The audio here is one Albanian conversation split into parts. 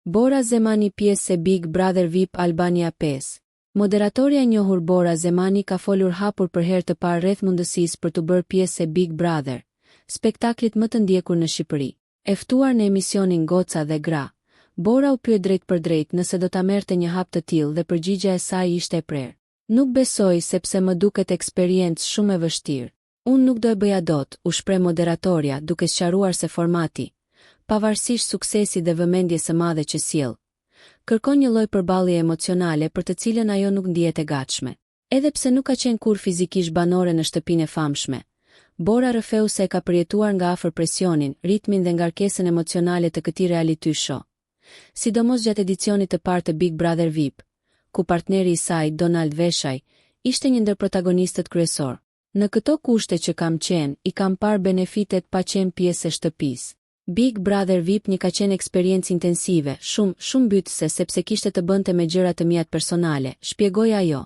Bora Zemani pjesë e Big Brother VIP Albania 5. Moderatorja e njohur Bora Zemani ka folur hapur për herë të parë rreth mundësisë për të bërë pjesë e Big Brother, spektaklit më të ndjekur në Shqipëri. E ftuar në emisionin Goca dhe Gra, Bora u pyet drejt për drejt nëse do ta merrte një hap të tillë dhe përgjigjja e saj ishte e prerë. Nuk besoj sepse më duket eksperiencë shumë e vështirë. Unë nuk do e bëja dot, u shpreh moderatorja duke sqaruar se formati, pavarësisht suksesit dhe vëmendjes së madhe që sjell, kërkon një lloj përballje emocionale për të cilën ajo nuk ndihet e gatshme. Edhe pse nuk ka qenë kur fizikisht banore në shtëpinë e famshme, Bora rrëfeu se e ka përjetuar nga afër presionin, ritmin dhe ngarkesën emocionale të këtij reality show. Sidomos gjatë edicionit të parë të Big Brother VIP, ku partneri i saj, Donald Veshaj, ishte një ndër protagonistët kryesor. Në këto kushte që kam qenë, i kam parë benefitet pa qenë pjesë e shtëpisë. Big Brother VIP një ka qenë eksperiencë intensive, shumë mbytëse sepse kishte të bënte me gjëra të mia personale, shpjegoi ajo,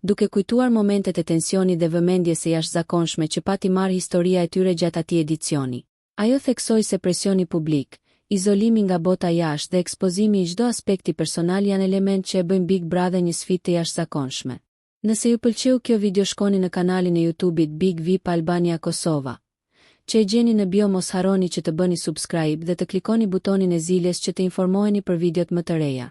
duke kujtuar momentet e tensionit dhe vëmendjes së jashtëzakonshme që pati marrë historia e tyre gjatë atij edicioni. Ajo theksoi se presioni publik, izolimi nga bota jashtë dhe ekspozimi i çdo aspekti personal janë elementë që e bëjnë Big Brother një sfidë të jashtëzakonshme. Nëse ju pëlqeu kjo video, shkoni në kanalin e YouTube-it Big VIP Albania Kosova, që e gjeni në bio. Mos harroni që të bëni subscribe dhe të klikoni butonin e ziljes që të informoheni për videot më të reja.